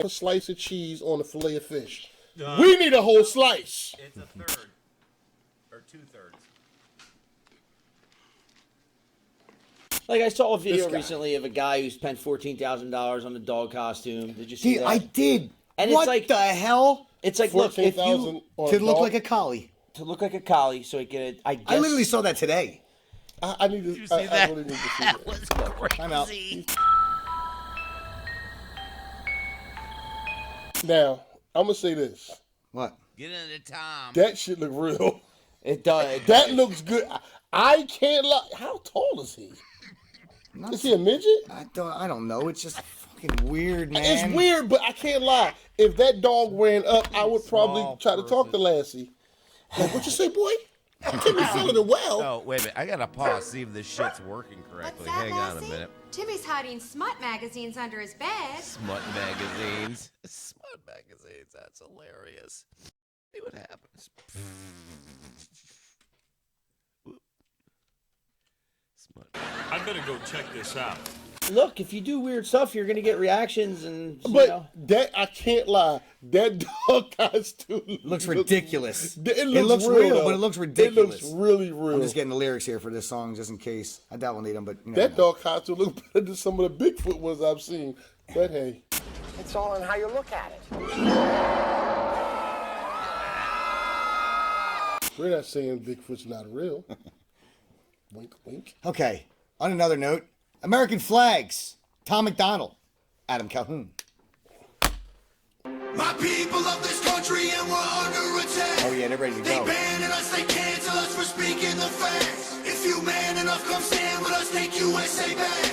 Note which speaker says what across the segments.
Speaker 1: a slice of cheese on a fillet of fish. We need a whole slice.
Speaker 2: It's a third. Or 2/3.
Speaker 3: Like, I saw a video recently of a guy who spent $14,000 on a dog costume. Did you see that?
Speaker 4: I did.
Speaker 3: And
Speaker 4: what
Speaker 3: it's like,
Speaker 4: the hell?
Speaker 3: It's like, look, if you
Speaker 4: to look like a collie.
Speaker 3: To look like a collie, so it could. I guess.
Speaker 4: I literally saw that today.
Speaker 1: I need to.
Speaker 2: See that?
Speaker 1: I really need to see that.
Speaker 2: Was crazy.
Speaker 4: I'm out.
Speaker 1: Now, I'm gonna say this.
Speaker 4: What?
Speaker 2: Get into Tom.
Speaker 1: That shit look real.
Speaker 3: It does.
Speaker 1: That looks good. I can't lie. How tall is he? Is he a midget?
Speaker 4: I don't know. It's just fucking weird, man.
Speaker 1: It's weird, but I can't lie. If that dog ran up, I would probably try to talk to Lassie. Like, what you say, boy? Timmy feeling it well.
Speaker 2: Oh, wait a minute. I gotta pause, see if this shit's working correctly.
Speaker 5: What's that,
Speaker 2: Hang on a
Speaker 5: Lassie?
Speaker 2: minute.
Speaker 5: Timmy's hiding smut magazines under his bed.
Speaker 2: Smut magazines. Smut magazines. That's hilarious. See what happens. Smut.
Speaker 6: I better go check this out.
Speaker 3: Look, if you do weird stuff, you're gonna get reactions, and
Speaker 1: But that I can't lie. That dog costume
Speaker 4: looks ridiculous.
Speaker 1: It
Speaker 4: looks real,
Speaker 1: though.
Speaker 4: but it looks ridiculous.
Speaker 1: It looks really real.
Speaker 4: I'm just getting the lyrics here for this song, just in case. I doubt we'll need them, but you
Speaker 1: That dog costume looks better than some of the Bigfoot ones I've seen. But hey,
Speaker 7: It's all in how you look at it.
Speaker 1: we're not saying Bigfoot's not real. Wink, wink.
Speaker 4: Okay. On another note, American flags. Tom McDonald, Adam Calhoun.
Speaker 8: My people of this country and we're under attack.
Speaker 4: Oh yeah, they're ready to
Speaker 8: They
Speaker 4: go.
Speaker 8: banning us, they cancel us for speaking the facts. If you man enough, come stand with us, take USA back.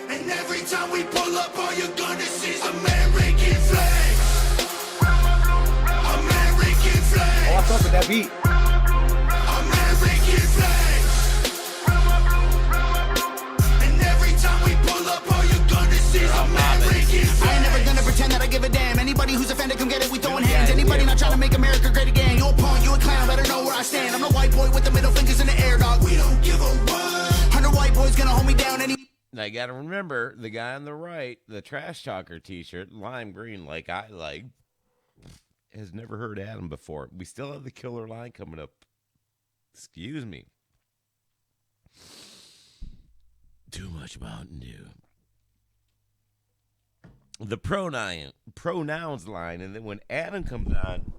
Speaker 8: And every time we pull up, all you're gonna see is American flags. American flags.
Speaker 4: Oh, I fuck with that beat.
Speaker 8: American flags. And every time we pull up, all you're gonna see is American flags.
Speaker 7: I ain't never gonna pretend that I give a damn. Anybody who's offended, come get it. We throwing hands. Anybody not trying to make America great again. You a pawn, you a clown. Better know where I stand. I'm a white boy with the middle fingers in the air, dog.
Speaker 8: We don't give a what.
Speaker 7: 100 white boys gonna hold me down.
Speaker 2: Now you gotta remember, the guy on the right, the Trash Talker t-shirt, lime green, like I like, has never heard Adam before. We still have the killer line coming up. Excuse me. Too much Mountain Dew. The pronouns line, and then when Adam comes on,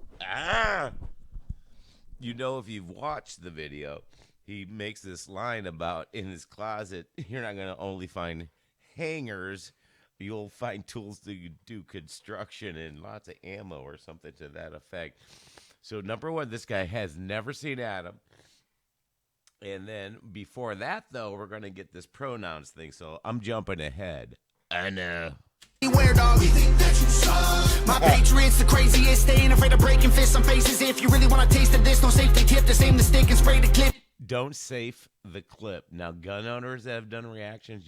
Speaker 2: you know, if you've watched the video, he makes this line about in his closet, you're not going to only find hangers, you'll find tools to do construction and lots of ammo or something to that effect. So number one, this guy has never seen Adam. And then before that, though, we're going to get this pronouns thing. So I'm jumping ahead. I know.
Speaker 7: Anywhere, dog. We think that you suck. My patriots, the craziest. They ain't afraid of breaking fists on faces. If you really want to taste of this, no safety tip. Just aim the stick and spray the clip.
Speaker 2: Don't safe the clip. Now, gun owners that have done reactions,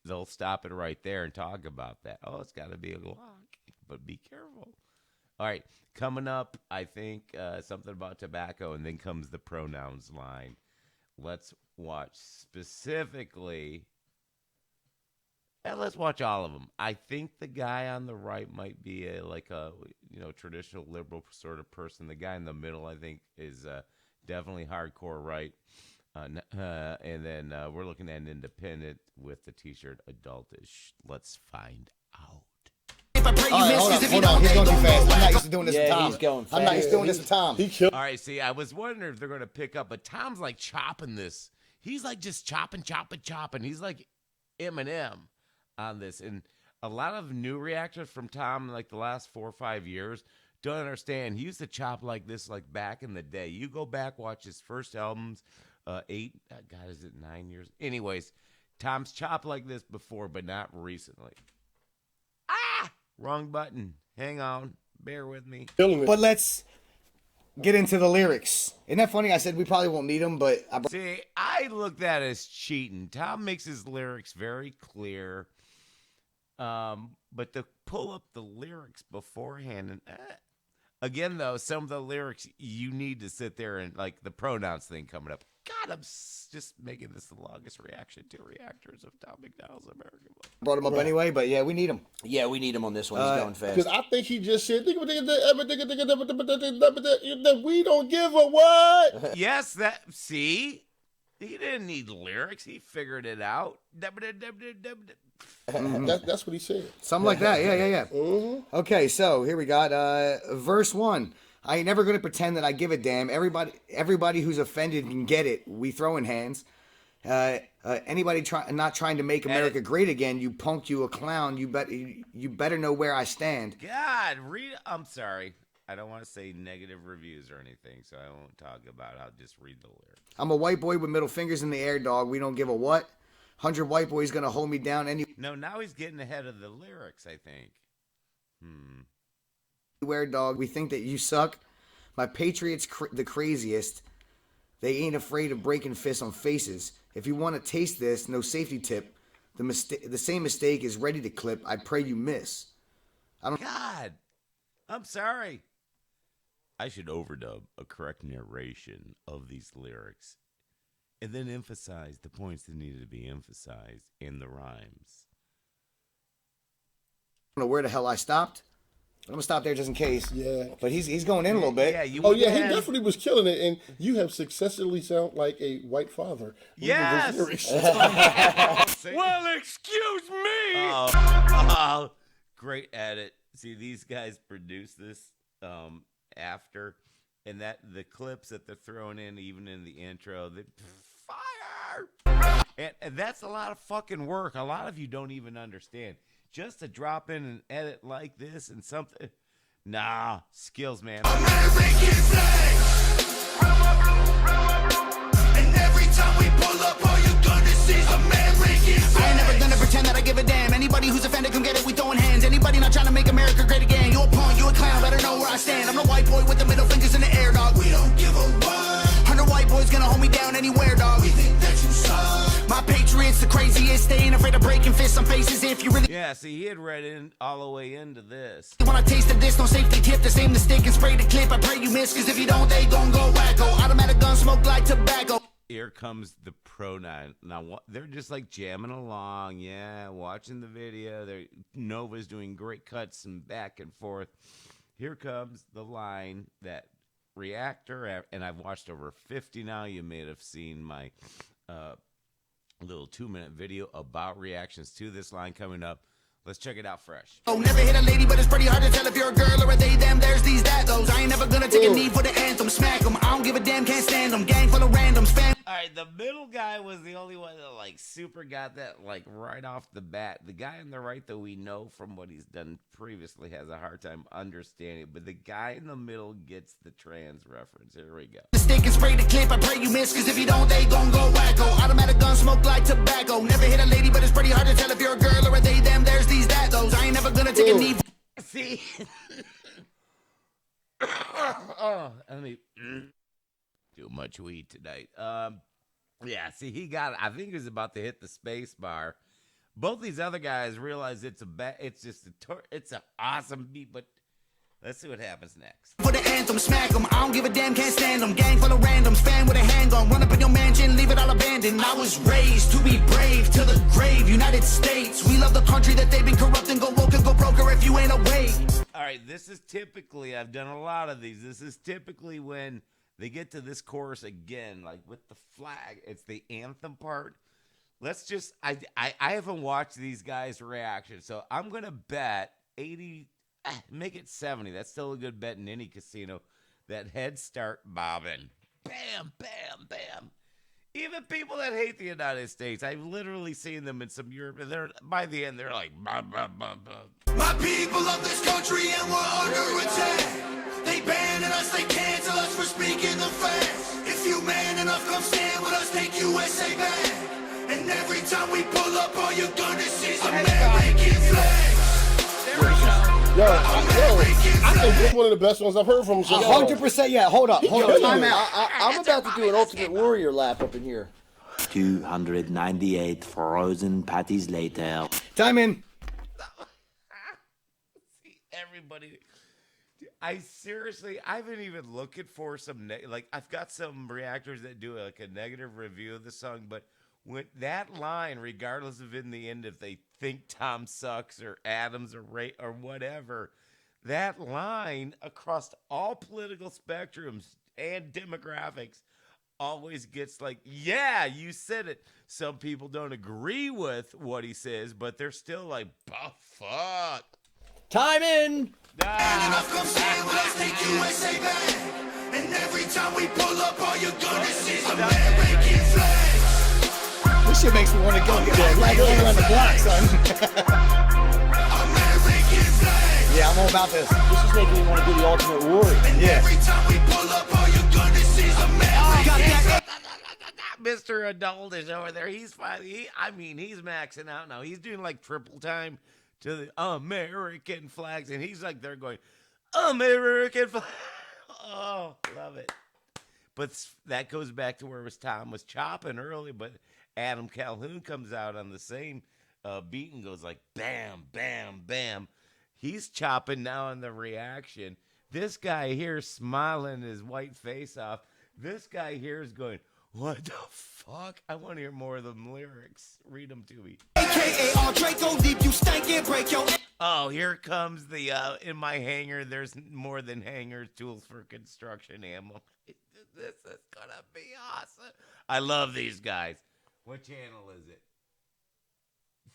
Speaker 2: they'll stop it right there and talk about that. Oh, it's got to be a Glock, but be careful. All right, coming up, I think something about tobacco, and then comes the pronouns line. Let's watch specifically. Let's watch all of them. I think the guy on the right might be a traditional liberal sort of person. The guy in the middle, I think, is definitely hardcore right. And then we're looking at an independent with the t-shirt adultish. Let's find out.
Speaker 7: If I pray you miss,
Speaker 4: Hold
Speaker 7: 'cause if you
Speaker 4: on.
Speaker 7: don't,
Speaker 4: He's
Speaker 7: they
Speaker 4: going too
Speaker 7: don't
Speaker 4: fast.
Speaker 7: know
Speaker 4: I'm not
Speaker 7: why.
Speaker 4: used to doing this to Tom.
Speaker 3: he's going
Speaker 4: I'm not used to doing this to Tom.
Speaker 1: He killed.
Speaker 2: All right, see, I was wondering if they're going to pick up, but Tom's like chopping this. He's like just chopping. He's like Eminem on this. And a lot of new reactors from Tom, like the last 4 or 5 years, don't understand. He used to chop like this, like back in the day. You go back, watch his first albums, 9 years? Anyways, Tom's chopped like this before, but not recently. Wrong button. Hang on. Bear with me.
Speaker 4: But let's get into the lyrics. Isn't that funny? I said we probably won't need them, but
Speaker 2: See, I look at that as cheating. Tom makes his lyrics very clear. But to pull up the lyrics beforehand, and again, though, some of the lyrics you need to sit there and like the pronouns thing coming up. God, I'm just making this the longest reaction to reactors of Tom McDonald's American Life.
Speaker 4: Brought him up anyway, but yeah, we need him.
Speaker 3: Yeah, we need him on this one. He's going fast.
Speaker 1: Because I think he just said that we don't give a what.
Speaker 2: Yes, see? He didn't need lyrics. He figured it out.
Speaker 1: That's what he said.
Speaker 4: Something like that. Yeah. Okay, so here we got verse 1. I ain't never gonna pretend that I give a damn. Everybody who's offended can get it. We throw in hands. Anybody not trying to make America great again, you punk, you a clown. You better know where I stand.
Speaker 2: God, I'm sorry. I don't want to say negative reviews or anything, so I won't talk about it. I'll just read the lyrics.
Speaker 4: I'm a white boy with middle fingers in the air, dog. We don't give a what. 100 white boys gonna hold me down
Speaker 2: No, now he's getting ahead of the lyrics, I think.
Speaker 4: anywhere, dog. We think that you suck. My Patriots the craziest. They ain't afraid of breaking fists on faces. If you want to taste this, no safety tip. The same mistake is ready to clip. I pray you miss.
Speaker 2: God, I'm sorry. I should overdub a correct narration of these lyrics and then emphasize the points that needed to be emphasized in the rhymes.
Speaker 4: I don't know where the hell I stopped. I'm gonna stop there just in case.
Speaker 1: Yeah.
Speaker 4: But he's going in a little bit.
Speaker 2: Yeah,
Speaker 1: He definitely was killing it, and you have successfully sound like a white father.
Speaker 2: Yes!
Speaker 6: Well, excuse me!
Speaker 2: Oh, great edit. See, these guys produced this after, and that the clips that they're throwing in, even in the intro, fire! And that's a lot of fucking work. A lot of you don't even understand. Just to drop in an edit like this and something, nah, skills, man.
Speaker 8: American flag. And every time we pull up, all you're gonna see is American flag.
Speaker 7: I ain't never gonna pretend that I give a damn. Anybody who's offended, come get it. We throwing hands. Anybody not trying to make America great again. You a punk, you a clown. Better know where I stand. I'm the white boy with the middle fingers in the air, dog.
Speaker 8: We don't give a what.
Speaker 7: 100 white boys gonna hold me down anywhere, dog.
Speaker 8: We think that you suck.
Speaker 7: My Patriots the craziest. They ain't afraid of breaking fists on faces. If you really
Speaker 2: Yeah, see, he had read in all the way into this.
Speaker 7: want a taste of this, no safety tip. The same mistake and spray the clip. I pray you miss, cause if you don't, they gon' go wacko. Automatic gun smoke like tobacco.
Speaker 2: Here comes the pronoun. Now, they're just like jamming along, yeah, watching the video. Nova's doing great cuts and back and forth. Here comes the line that reactor, and I've watched over 50 now. You may have seen my little 2-minute video about reactions to this line coming up. Let's check it out fresh.
Speaker 7: Oh, never hit a lady, but it's pretty hard to tell if you're a girl or a they, them. There's these, that, those. I ain't never gonna take a knee for the anthem. Smack them. I don't give a damn, can't stand them. Gang full of randoms. Fam.
Speaker 2: All right, the middle guy was the only one that like super got that like right off the bat. The guy on the right, though, we know from what he's done previously, has a hard time understanding. But the guy in the middle gets the trans reference. Here we go.
Speaker 7: Mistake and spray the clip. I pray you miss, cause if you don't, they gon' go wacko. Automatic gun smoke like tobacco. Never hit a lady, but it's pretty hard to tell if you're a girl or a they, them. There's these, that, those. I ain't never gonna take a knee.
Speaker 2: See? Oh, let me too much weed tonight. Yeah, see, he got it. I think he was about to hit the space bar. Both these other guys realize it's it's an awesome beat, but let's see what happens next.
Speaker 7: For the anthem, smack them. I don't give a damn, can't stand them. Gang full of randoms, fan with a handgun. Run up in your mansion, leave it all abandoned. I was raised to be brave to the grave. United States, we love the country that they've been corrupting. Go woke and go broker if you ain't awake.
Speaker 2: All right, this is typically, I've done a lot of these. This is typically when they get to this chorus again, like with the flag. It's the anthem part. Let's just, I haven't watched these guys' reaction, so I'm going to bet 80, make it 70. That's still a good bet in any casino. That head start bobbing. Bam, bam, bam. Even people that hate the United States, I've literally seen them in some Europe, and by the end, they're like, bah, bah, bah, bah.
Speaker 8: My people of this country and we're under attack. They banning us, they cancel us for speaking the facts. If you man enough, come stand with us, take USA back. And every time we pull up, all you're gonna see is American flags.
Speaker 1: Yo, I think this is one of the best ones I've heard from him.
Speaker 4: 100%. Yeah, hold up. Time out.
Speaker 3: I'm about to do an Ultimate Warrior lap up in here.
Speaker 9: 298 frozen patties later.
Speaker 4: Time in.
Speaker 2: See, everybody. I've been even looking for some, like, I've got some reactors that do like a negative review of the song, but when that line, regardless of in the end if they think Tom sucks or Adams or Ray or whatever, that line across all political spectrums and demographics always gets like, yeah, you said it. Some people don't agree with what he says, but they're still like, oh, fuck.
Speaker 3: Time in.
Speaker 8: Enough come stand with us, take USA back. And every time we pull up, all you're gonna see is American flag.
Speaker 4: This shit makes me want to go get a flag all around the block, son.
Speaker 8: American flag.
Speaker 4: Yeah, I'm all about this.
Speaker 3: This is making me want to do the Ultimate Warrior.
Speaker 8: And every time we pull up, all you're gonna see is American.
Speaker 2: Mr. Adult is over there. He's finally, he's maxing out now. He's doing like triple time to the American flags, and he's like there going, American flag. Oh, love it. But that goes back to where Tom was chopping early, but Adam Calhoun comes out on the same beat and goes like, bam, bam, bam. He's chopping now on the reaction. This guy here smiling his white face off. This guy here is going, what the fuck? I want to hear more of them lyrics. Read them to me.
Speaker 7: AKA Draco, leave you stankin', break your.
Speaker 2: Oh, here comes the, in my hangar, there's more than hangars, tools for construction ammo. This is gonna be awesome. I love these guys. What channel is it?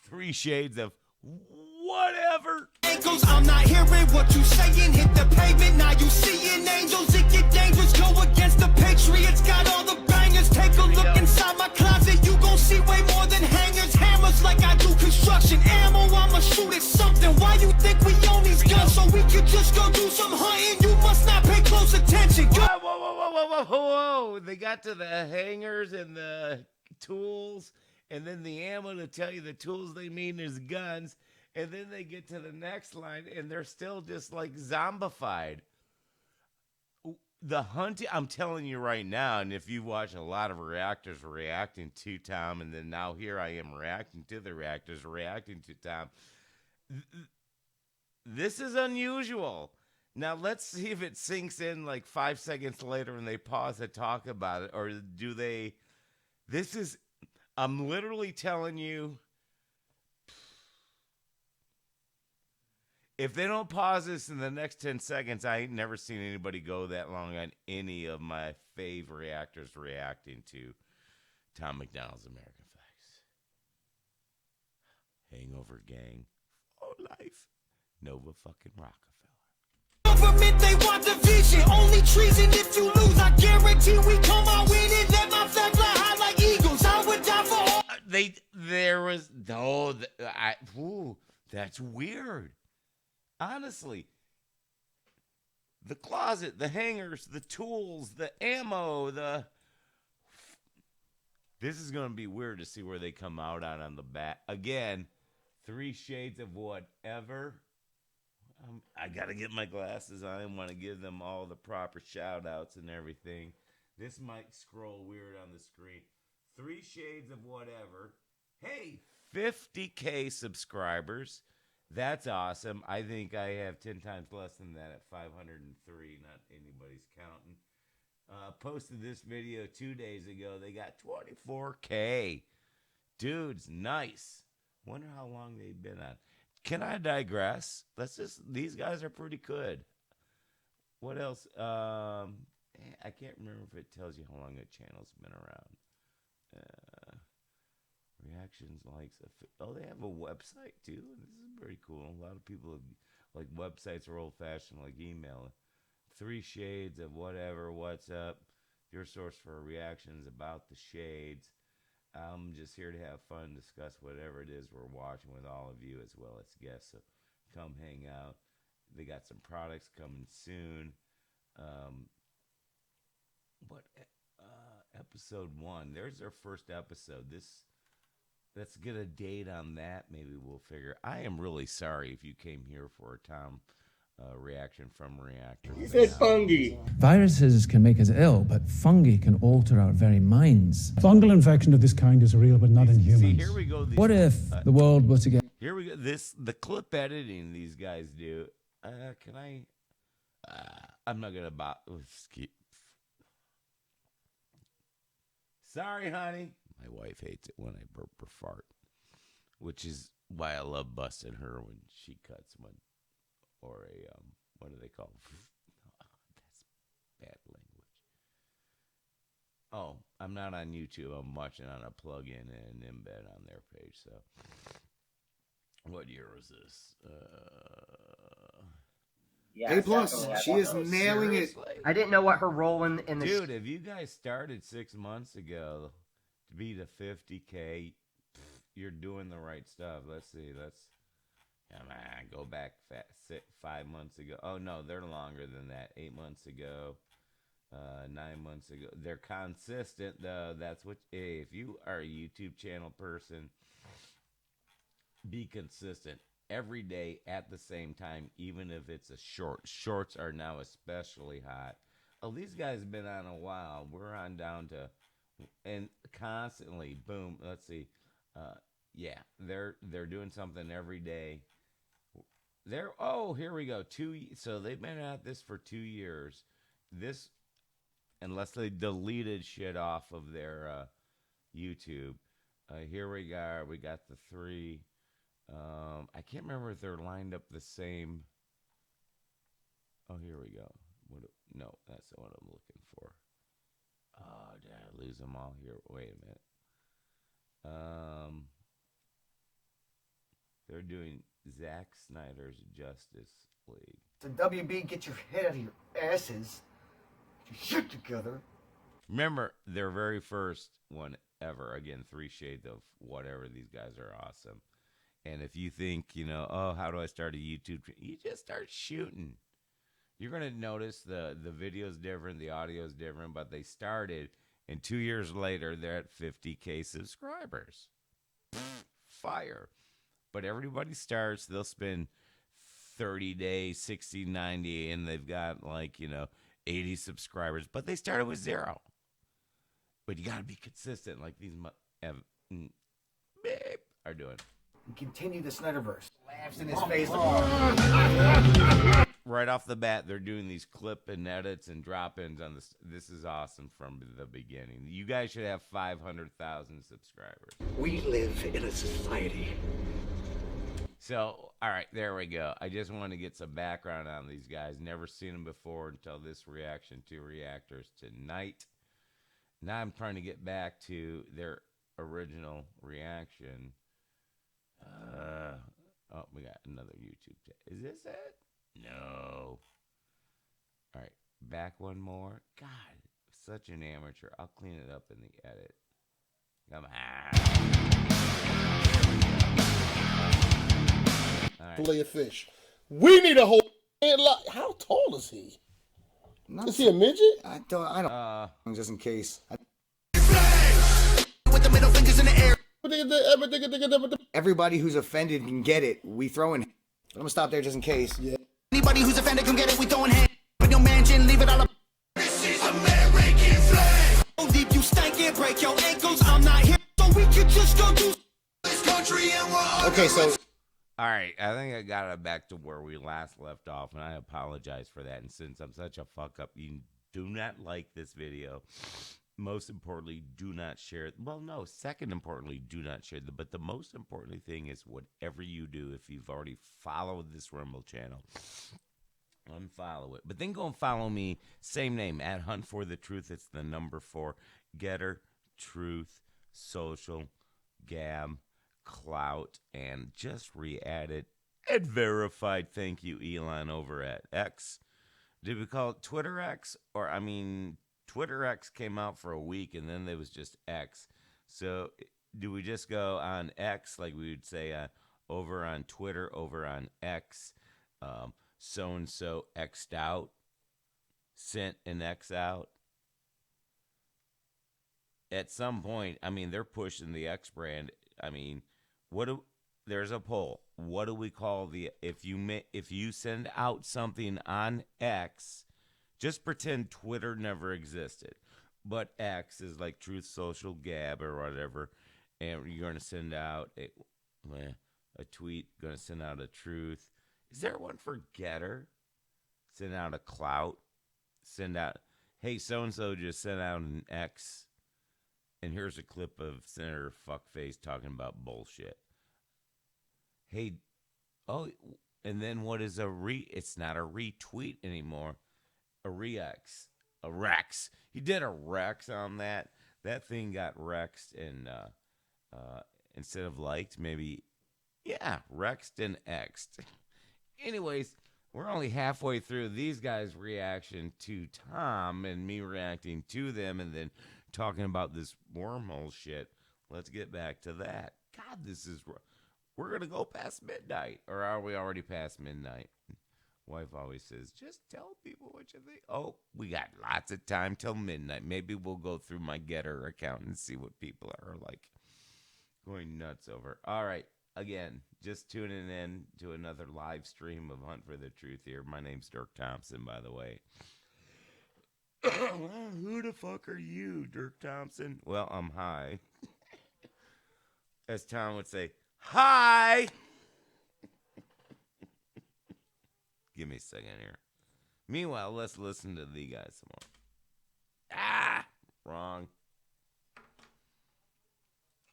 Speaker 2: 3 Shades of whatever.
Speaker 7: Angles, I'm not hearing what you saying. Hit the pavement, now you seeing angels. It get dangerous, go against the Patriots. Got all the bangers. Take a look inside my closet. You gon' see way more than hangers. Hammers like I do construction. Ammo, I'ma shoot at something. Why you think we own these guns? So we could just go do some hunting. You must not pay close attention.
Speaker 2: Whoa, whoa, whoa, whoa, whoa, whoa, whoa. They got to the hangers and the tools, and then the ammo to tell you the tools they mean is guns. And then they get to the next line, and they're still just like zombified. The hunting, I'm telling you right now, and if you watch a lot of reactors reacting to Tom, and then now here I am reacting to the reactors reacting to Tom. This is unusual. Now let's see if it sinks in like 5 seconds later when they pause to talk about it, or do they? I'm literally telling you. If they don't pause this in the next 10 seconds, I ain't never seen anybody go that long on any of my fave reactors reacting to Tom McDonald's American Flags. Hangover Gang for life. Nova fucking Rockefeller.
Speaker 7: Government, they want division. Only treason if you lose. I guarantee we come out winning. Let my flag fly high like eagles. I would die for all.
Speaker 2: That's weird. Honestly, the closet, the hangers, the tools, the ammo, this is going to be weird to see where they come out on the back. Again, 3 Shades of whatever. I got to get my glasses on. I want to give them all the proper shout outs and everything. This might scroll weird on the screen. 3 Shades of whatever. Hey, 50K subscribers. That's awesome. I think I have 10 times less than that at 503. Not anybody's counting. Posted this video 2 days ago. They got 24K. Dudes, nice. Wonder how long they've been on. Can I digress? These guys are pretty good. What else? I can't remember if it tells you how long a channel's been around. Reactions, likes. Oh, they have a website too. This is pretty cool. A lot of people like websites are old fashioned, like email. 3 Shades of whatever. What's up? Your source for reactions about the shades. I'm just here to have fun, discuss whatever it is we're watching with all of you as well as guests. So come hang out. They got some products coming soon. Episode 1. There's their first episode. Let's get a date on that. Maybe we'll figure. I am really sorry if you came here for a Tom reaction from Reactor.
Speaker 1: He said fungi.
Speaker 9: Viruses can make us ill, but fungi can alter our very minds.
Speaker 10: Fungal infection of this kind is real, but not in humans.
Speaker 2: See, here we go.
Speaker 9: What if the world was to get...
Speaker 2: Here we go. The clip editing these guys do. Can I? I'm not gonna Sorry, honey. My wife hates it when I burp or fart, which is why I love busting her when she cuts one or a what do they call? That's bad language. Oh, I'm not on YouTube. I'm watching on a plug-in and embed on their page. So, what year was this?
Speaker 11: Yeah,
Speaker 4: A plus.
Speaker 11: definitely.
Speaker 4: She is nailing it.
Speaker 11: I didn't know what her role in the
Speaker 2: Dude, if you guys started 6 months ago to be the 50K, you're doing the right stuff. Let's see. Come on, go back 5 months ago. Oh, no, they're longer than that. 8 months ago, 9 months ago. They're consistent, though. That's what, hey, if you are a YouTube channel person, be consistent every day at the same time, even if it's a short. Shorts are now especially hot. Oh, these guys have been on a while. We're on down to, and constantly, boom. Let's see. Yeah, they're doing something every day. Here we go. So they've been at this for 2 years. This, unless they deleted shit off of their YouTube. Here we go. We got the 3. I can't remember if they're lined up the same. Oh, here we go. No, that's the one I'm looking for. Oh, did I lose them all here? Wait a minute. They're doing Zack Snyder's Justice League.
Speaker 4: So WB, get your head out of your asses. Get your shit together.
Speaker 2: Remember, their very first one ever. Again, 3 Shades of whatever. These guys are awesome. And if you think, oh, how do I start a YouTube? You just start shooting. You're going to notice the video's different, the audio's different, but they started, and 2 years later, they're at 50K subscribers. Fire. But everybody starts, they'll spend 30 days, 60, 90, and they've got 80 subscribers, but they started with 0. But you got to be consistent like these are doing.
Speaker 4: Continue the Snyderverse. Laughs in his face.
Speaker 2: Right off the bat, they're doing these clip and edits and drop-ins on this. This is awesome from the beginning. You guys should have 500,000 subscribers.
Speaker 12: We live in a society.
Speaker 2: So, all right, there we go. I just want to get some background on these guys. Never seen them before until this reaction to reactors tonight. Now I'm trying to get back to their original reaction. Oh, we got another YouTube chat. Is this it? No. All right, back one more. God, such an amateur. I'll clean it up in the edit. Come on. All right.
Speaker 1: Fillet of fish. We need a whole. How tall is he? Is he a midget?
Speaker 4: I don't. Just in case.
Speaker 7: With the middle fingers in the air.
Speaker 4: Everybody who's offended can get it. We throw in. I'm gonna stop there just in case.
Speaker 1: Yeah.
Speaker 7: Anybody who's offended can get it. We throwing hands in your mansion, leave it all up.
Speaker 8: This is American flag.
Speaker 7: So deep you stank and break your ankles. I'm not here, so we could just go do
Speaker 8: This country and we're
Speaker 4: Okay, so.
Speaker 2: All right, I think I got it back to where we last left off, and I apologize for that. And since I'm such a fuck up, you do not like this video. Most importantly, do not share it. Well, no, second importantly, do not share it. But the most important thing is whatever you do, if you've already followed this Rumble channel, unfollow it. But then go and follow me, same name, at Hunt for the Truth. It's the number 4, Getter, Truth, Social, Gab, Clout, and just re-added and verified. Thank you, Elon, over at X. Did we call it Twitter X? Or, Twitter X came out for a week, and then there was just X. So do we just go on X, like we would say over on Twitter, over on X, so-and-so X'd out, sent an X out? At some point, they're pushing the X brand. There's a poll. What do we call if you send out something on X? Just pretend Twitter never existed, but X is like Truth Social, Gab, or whatever, and you're going to send out a tweet, going to send out a truth. Is there one for Getter? send out a clout, send out, hey, so-and-so just sent out an X, and here's a clip of Senator Fuckface talking about bullshit. Hey, and then what is it's not a retweet anymore, a rex, a rex. He did a rex on that. That thing got rexed and instead of liked, maybe, rexed and xed. Anyways, we're only halfway through these guys' reaction to Tom and me reacting to them and then talking about this wormhole shit. Let's get back to that. God, we're going to go past midnight. Or are we already past midnight? Wife always says, just tell people what you think. Oh, we got lots of time till midnight. Maybe we'll go through my Getter account and see what people are like going nuts over. All right. Again, just tuning in to another live stream of Hunt for the Truth here. My name's Dirk Thompson, by the way. Who the fuck are you, Dirk Thompson? Well, I'm high. As Tom would say, hi! Give me a second here. Meanwhile, let's listen to the guys some more. Wrong.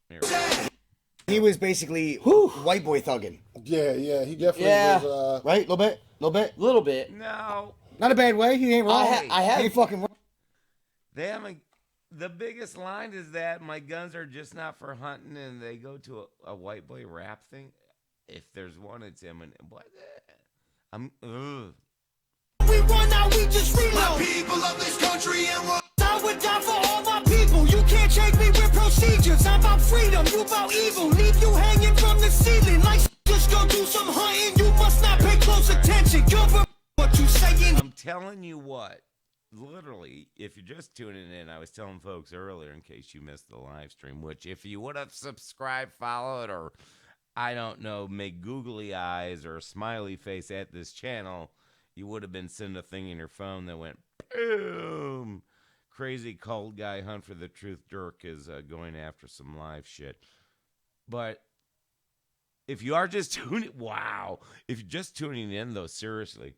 Speaker 2: Here we go.
Speaker 4: He was basically white boy thugging.
Speaker 1: Yeah, he definitely was.
Speaker 4: Right? Little bit.
Speaker 2: No.
Speaker 4: Not a bad way. He ain't wrong.
Speaker 3: I have.
Speaker 4: Ain't fucking wrong.
Speaker 2: They have the biggest line is that my guns are just not for hunting, and they go to a white boy rap thing. If there's one, it's him. And what?
Speaker 7: We run out, we just reload. My people of this country and what I would die for all my people. You can't change me with procedures. I'm about freedom, you about evil. Leave you hanging from the ceiling like just go do some hunting. You must not pay close attention. You're what you saying.
Speaker 2: I'm telling you what. Literally, if you're just tuning in, I was telling folks earlier in case you missed the live stream, which if you would have subscribed, followed, or I don't know, make googly eyes or a smiley face at this channel, you would have been sending a thing in your phone that went boom. Crazy cult guy Hunt for the Truth Dirk is going after some live shit. But if you are just tuning, if you're just tuning in though, seriously,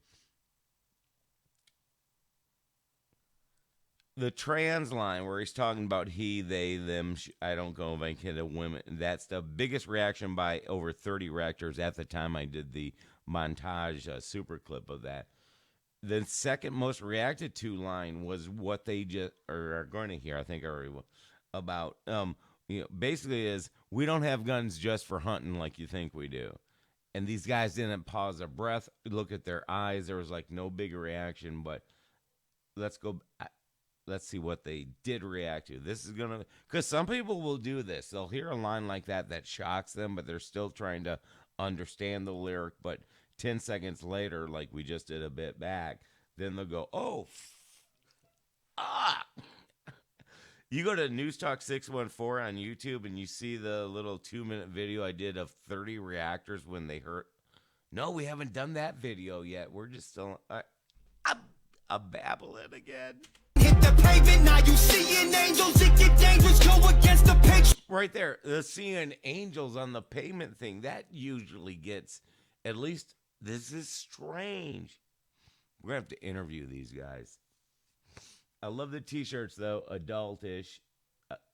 Speaker 2: the trans line where he's talking about he, they, them, I don't go vacation women. That's the biggest reaction by over 30 reactors at the time I did the montage super clip of that. The second most reacted to line was what they just are going to hear. I think already about basically is we don't have guns just for hunting like you think we do. And these guys didn't pause a breath, look at their eyes. There was like no big reaction, but let's see what they did react to. This is going to, because some people will do this. They'll hear a line like that shocks them, but they're still trying to understand the lyric. But 10 seconds later, like we just did a bit back, then they'll go, You go to News Talk 614 on YouTube and you see the little 2-minute video I did of 30 reactors when they heard. No, we haven't done that video yet. We're just still, I'm babbling again.
Speaker 7: Hit the pavement, now you seeing angels, it get dangerous, go against the pitch.
Speaker 2: Right there, the seeing angels on the pavement thing, that usually gets, at least, this is strange. We're going to have to interview these guys. I love the t-shirts, though, adultish.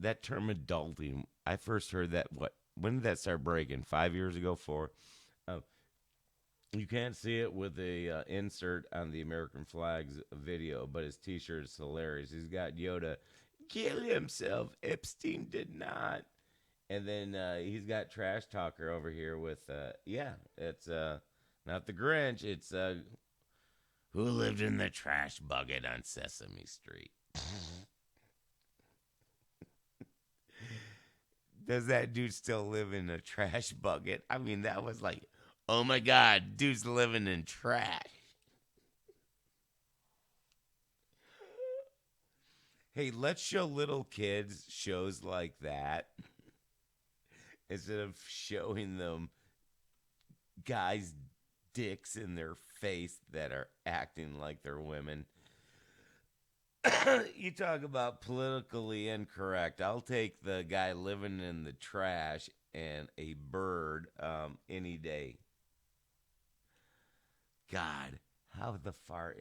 Speaker 2: That term adulting, I first heard that, when did that start breaking? 5 years ago, 4? You can't see it with the insert on the American Flags video, but his t-shirt is hilarious. He's got Yoda kill himself. Epstein did not. And then he's got Trash Talker over here with, it's not the Grinch. It's who lived in the trash bucket on Sesame Street. Does that dude still live in a trash bucket? I mean, that was like, oh my God, dude's living in trash. Hey, let's show little kids shows like that instead of showing them guys' dicks in their face that are acting like they're women. You talk about politically incorrect. I'll take the guy living in the trash and a bird any day. God, How the far?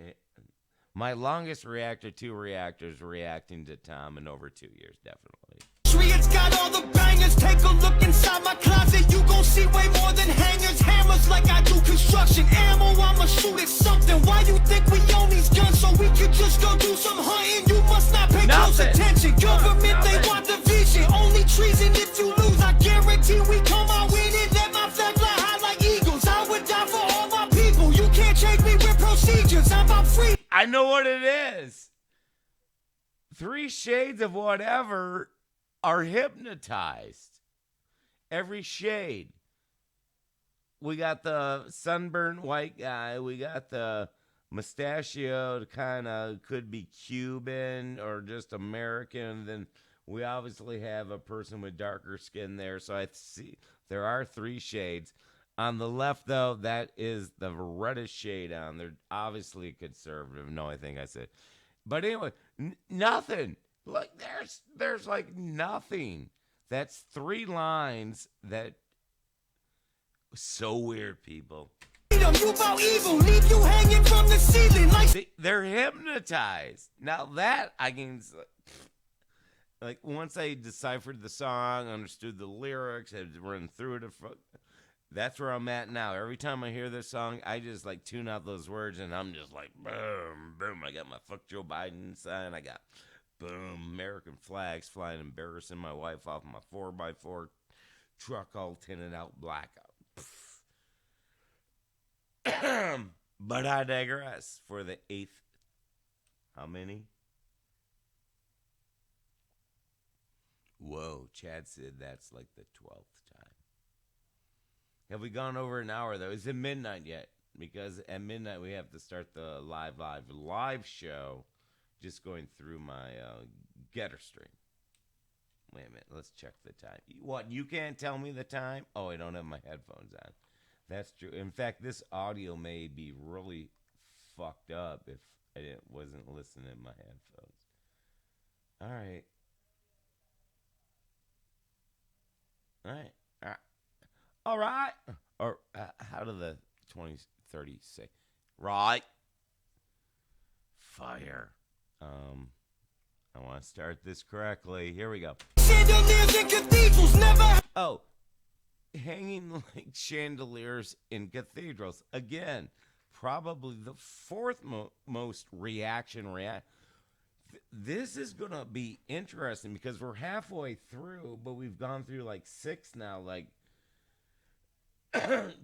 Speaker 2: My longest reactor, 2 reactors reacting to Tom in over 2 years, definitely.
Speaker 7: It's got all the bangers. Take a look inside my closet. You gon' see way more than hangers, hammers like I do construction. Ammo, I'ma shoot at something. Why you think we own these guns? So we could just go do some hunting. You must not pay close attention. Government, they want division. Only treason if you lose. I guarantee we come out winning. Let my flag fly high like eagles. I would die for all my people. You can't change me with procedures. I'm about free.
Speaker 2: I know what it is. 3 shades of whatever are hypnotized. Every shade. We got the sunburned white guy. We got the mustachioed, kind of could be Cuban or just American. Then we obviously have a person with darker skin there. So I see there are 3 shades. On the left, though, that is the reddish shade on. They're obviously conservative. No, I think I said. But anyway, nothing. Like there's like nothing. That's 3 lines that so weird, people.
Speaker 7: You about evil, leave you hanging from the ceiling like
Speaker 2: They're hypnotized. Now that I can, like, once I deciphered the song, understood the lyrics, had run through it. That's where I'm at now. Every time I hear this song, I just like tune out those words, and I'm just like, boom, boom. I got my fuck Joe Biden sign. I got boom, American flags flying, embarrassing my wife off my 4x4 truck, all tinted out black. But I digress. For the 8th, how many? Whoa, Chad said that's like the 12th time. Have we gone over an hour, though? Is it midnight yet? Because at midnight we have to start the live show. Just going through my Getter stream. Wait a minute. Let's check the time. What? You can't tell me the time? Oh, I don't have my headphones on. That's true. In fact, this audio may be really fucked up if I wasn't listening to my headphones. All right. All right. Or how do the 2030 say? Right. Fire. I want to start this correctly. Here we go. Oh. Hanging like chandeliers in cathedrals. Again, probably the 4th most reaction. This is going to be interesting because we're halfway through, but we've gone through like 6 now, like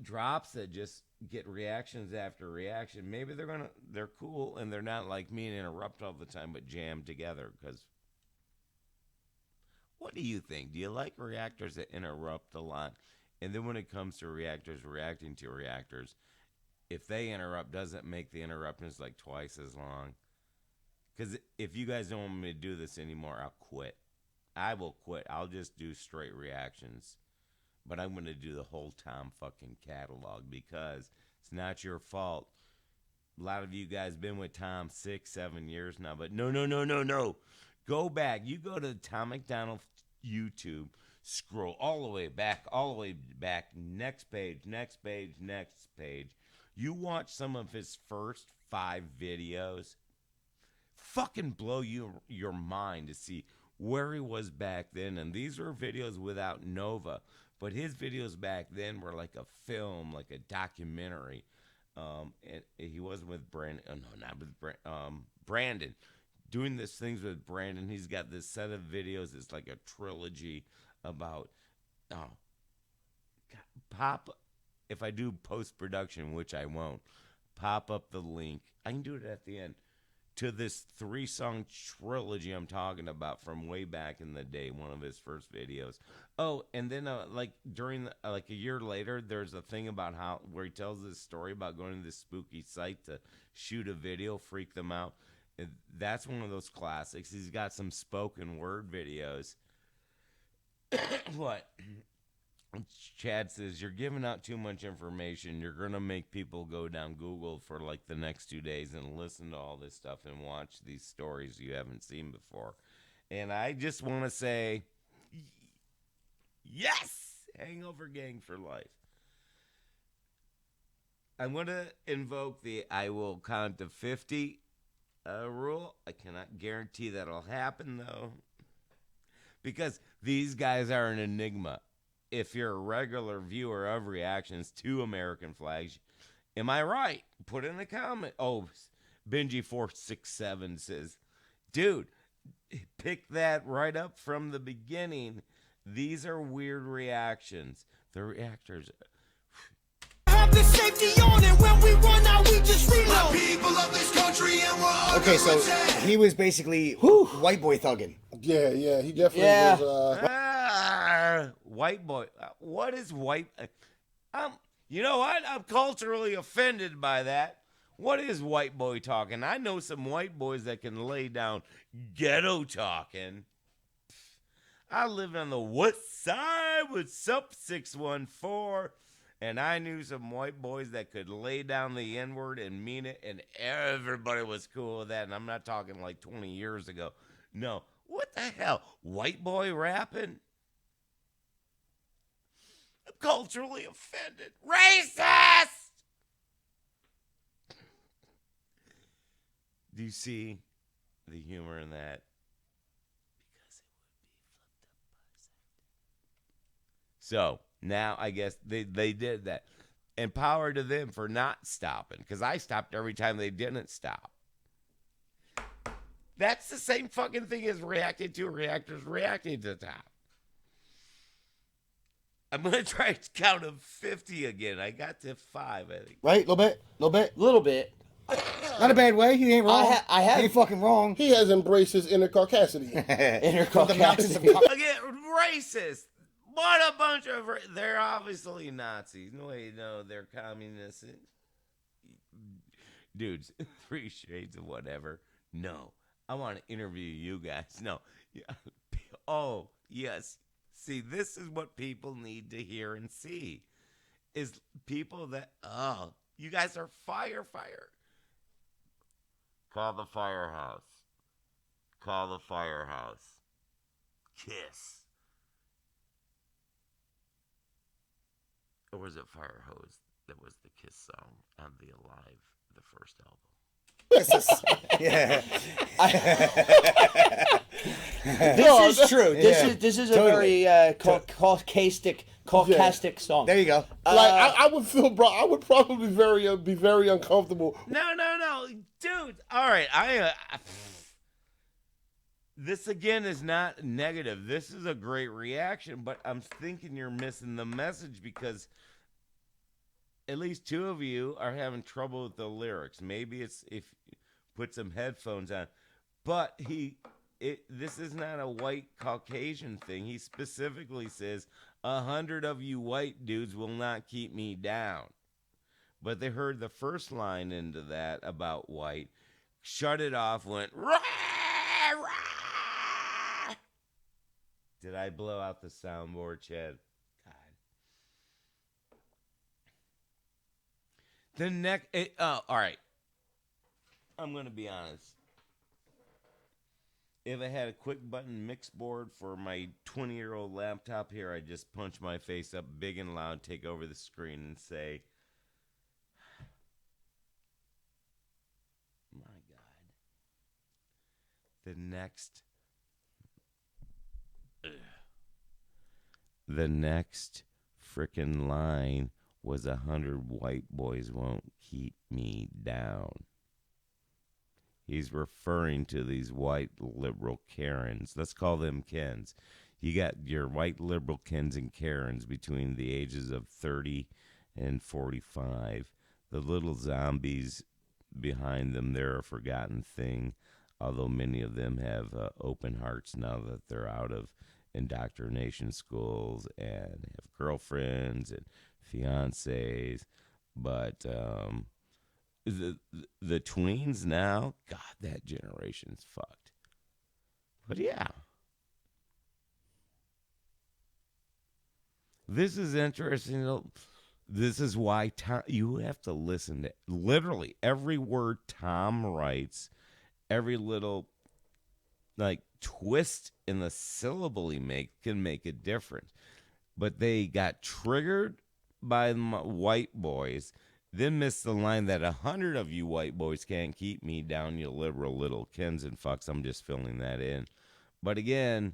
Speaker 2: drops that just get reactions after reaction. Maybe they're cool and they're not like me and interrupt all the time, but jam together. Because what do you think? Do you like reactors that interrupt a lot? And then when it comes to reactors reacting to reactors, if they interrupt, doesn't make the interruptions like twice as long? Because if you guys don't want me to do this anymore, I'll quit. I will quit. I'll just do straight reactions. But I'm going to do the whole Tom fucking catalog because it's not your fault. A lot of you guys been with Tom 6-7 years now. But no. Go back. You go to Tom McDonald YouTube. Scroll all the way back. Next page. You watch some of his first 5 videos. Fucking blow your mind to see where he was back then. And these were videos without Nova. But his videos back then were like a film, like a documentary. And he wasn't with Brandon. Oh, no, not with Brandon. Doing these things with Brandon. He's got this set of videos. It's like a trilogy about, if I do post-production, which I won't, pop up the link. I can do it at the end. To this 3-song trilogy I'm talking about from way back in the day, one of his first videos. Oh, and then like during a year later, there's a thing about where he tells this story about going to this spooky site to shoot a video, freak them out. That's one of those classics. He's got some spoken word videos. What? Chad says, you're giving out too much information. You're going to make people go down Google for like the next 2 days and listen to all this stuff and watch these stories you haven't seen before. And I just want to say, yes! Hangover Gang for life. I'm going to invoke the I will count to 50 rule. I cannot guarantee that'll happen, though, because these guys are an enigma. If you're a regular viewer of reactions to American flags, am I right? Put in the comment. Oh, Benji467 says, dude, pick that right up from the beginning. These are weird reactions. The reactors.
Speaker 8: Have the safety on, and when we run out, we just reload. People of this country, and we're
Speaker 4: Okay, so he was basically white boy thugging.
Speaker 1: Yeah, he definitely was.
Speaker 2: White boy. What is white? You know what? I'm culturally offended by that. What is white boy talking? I know some white boys that can lay down ghetto talking. I lived on the west side with Sup 614, and I knew some white boys that could lay down the N-word and mean it, and everybody was cool with that. And I'm not talking like 20 years ago. No. What the hell? White boy rapping? I'm culturally offended. Racist! Do you see the humor in that? Because it would be flipped up by So now I guess they did that. And power to them for not stopping, because I stopped every time they didn't stop. That's the same fucking thing as reacting to reactors reacting to top. I'm going to try to count to 50 again. I got to 5, I think.
Speaker 4: Right? Little bit. Not a bad way. He ain't wrong.
Speaker 3: I have.
Speaker 4: He ain't fucking wrong.
Speaker 1: He has embraced his inner caucasity.
Speaker 3: Inner caucasity.
Speaker 2: Again, racist. What a bunch of... They're obviously Nazis. No, they're communists. Dudes, 3 shades of whatever. No. I want to interview you guys. No. Oh, yes. See, this is what people need to hear and see. Is people that... Oh, you guys are fire. Call the firehouse. Call the firehouse. Kiss. Or was it Fire Hose that was the Kiss song on the Alive, the first album?
Speaker 4: Yeah.
Speaker 3: This is true. This is totally. A very caucastic song.
Speaker 4: There you go.
Speaker 1: I would feel, bro. I would probably be very uncomfortable.
Speaker 2: No, dude. All right, this again is not negative. This is a great reaction, but I'm thinking you're missing the message because at least 2 of you are having trouble with the lyrics. Maybe it's if you put some headphones on, but this is not a white Caucasian thing. He specifically says 100 of you white dudes will not keep me down. But they heard the first line into that about white, shut it off, went rah, rah. Did I blow out the soundboard, Chad? God. All right. I'm going to be honest. If I had a quick button mix board for my 20-year-old laptop here, I'd just punch my face up big and loud, take over the screen, and say, my God. The next frickin' line was 100 white boys won't keep me down. He's referring to these white liberal Karens. Let's call them Kens. You got your white liberal Kens and Karens between the ages of 30 and 45. The little zombies behind them, they're a forgotten thing, although many of them have open hearts now that they're out of indoctrination schools and have girlfriends and fiancés. But the tweens now, God, that generation's fucked. But yeah. This is interesting. This is why Tom, you have to listen to literally every word Tom writes, every little like twist in the syllable he makes can make a difference. But they got triggered by the white boys. Then missed the line that 100 of you white boys can't keep me down, you liberal little Kens and fucks. I'm just filling that in. But again,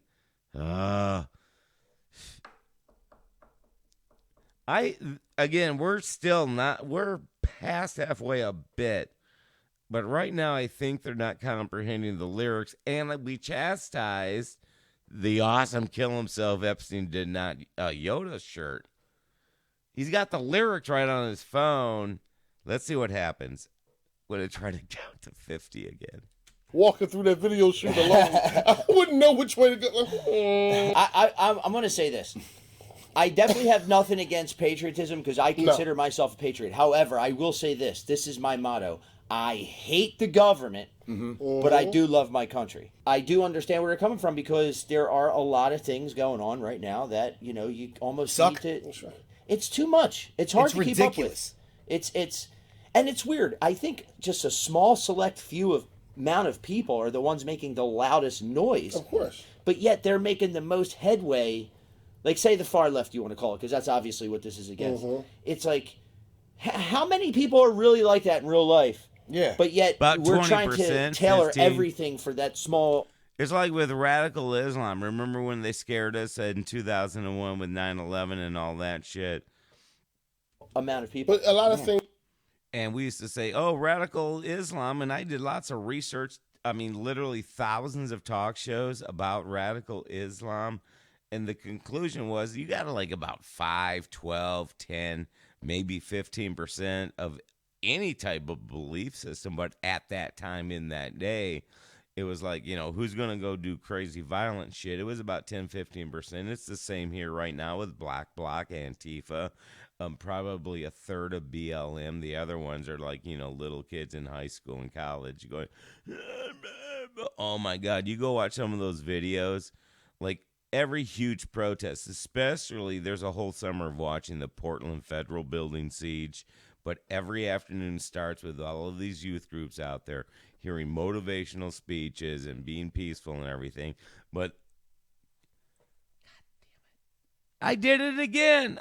Speaker 2: we're still not, we're past halfway a bit. But right now, I think they're not comprehending the lyrics. And we chastised the awesome kill himself Epstein did not Yoda shirt. He's got the lyrics right on his phone. Let's see what happens when I try to count to 50 again.
Speaker 1: Walking through that video shoot alone, I wouldn't know which way to go.
Speaker 3: I'm going to say this. I definitely have nothing against patriotism because I consider myself a patriot. However, I will say this. This is my motto. I hate the government, but I do love my country. I do understand where they're coming from because there are a lot of things going on right now that, you almost need to... It's too much. It's hard to keep up with. And it's weird. I think just a small select few amount of people are the ones making the loudest noise.
Speaker 1: Of course.
Speaker 3: But yet they're making the most headway. Like, say the far left, you want to call it, because that's obviously what this is against. It's like, how many people are really like that in real life?
Speaker 4: Yeah.
Speaker 3: But yet
Speaker 2: About
Speaker 3: we're trying to tailor
Speaker 2: 15.
Speaker 3: everything for that small...
Speaker 2: It's like with radical Islam. Remember when they scared us in 2001 with 9/11 and all that shit?
Speaker 3: Amount of people.
Speaker 1: But a lot of things...
Speaker 2: And we used to say, oh, radical Islam. And I did lots of research. I mean, literally thousands of talk shows about radical Islam. And the conclusion was you got like about 5, 12, 10, maybe 15% of any type of belief system. But at that time in that day, it was like, who's going to go do crazy violent shit? It was about 10, 15%. It's the same here right now with Black Bloc, Antifa, probably a third of BLM. The other ones are like, little kids in high school and college going, oh my God. You go watch some of those videos, like every huge protest, especially there's a whole summer of watching the Portland Federal Building siege. But every afternoon starts with all of these youth groups out there hearing motivational speeches and being peaceful and everything. But, God damn it. I did it again.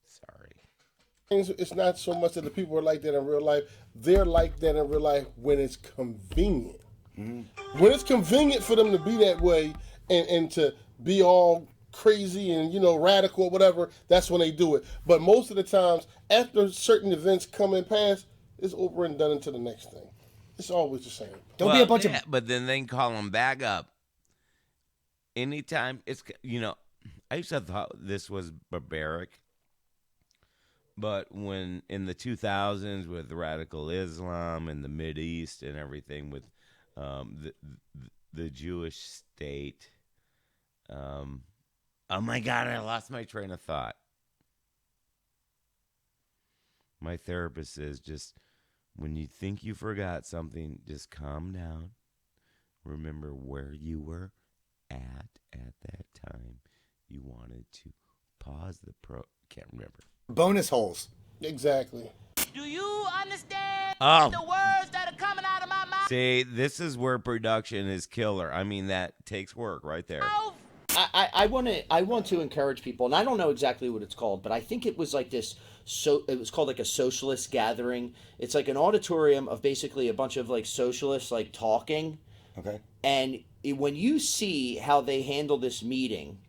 Speaker 2: Sorry.
Speaker 1: It's not so much that the people are like that in real life. They're like that in real life when it's convenient. Mm-hmm. When it's convenient for them to be that way and to be all crazy and radical or whatever, that's when they do it. But most of the times after certain events come and pass, it's over and done into the next thing. It's always the same.
Speaker 4: Don't be a bunch of...
Speaker 2: But then they can call them back up. Anytime it's, I used to thought this was barbaric. But when in the 2000s with radical Islam and the Mideast and everything with the Jewish state, oh my God, I lost my train of thought. My therapist says just when you think you forgot something, just calm down. Remember where you were at that time. You wanted to pause the can't remember.
Speaker 4: Bonus holes.
Speaker 1: Exactly.
Speaker 13: Do you understand
Speaker 2: Oh.
Speaker 13: the words that are coming out of my mouth?
Speaker 2: See, this is where production is killer. I mean, that takes work right there.
Speaker 3: I want to encourage people, and I don't know exactly what it's called, but I think it was like this. So it was called like a socialist gathering. It's like an auditorium of basically a bunch of like socialists like talking.
Speaker 4: Okay.
Speaker 3: And when you see how they handle this meeting,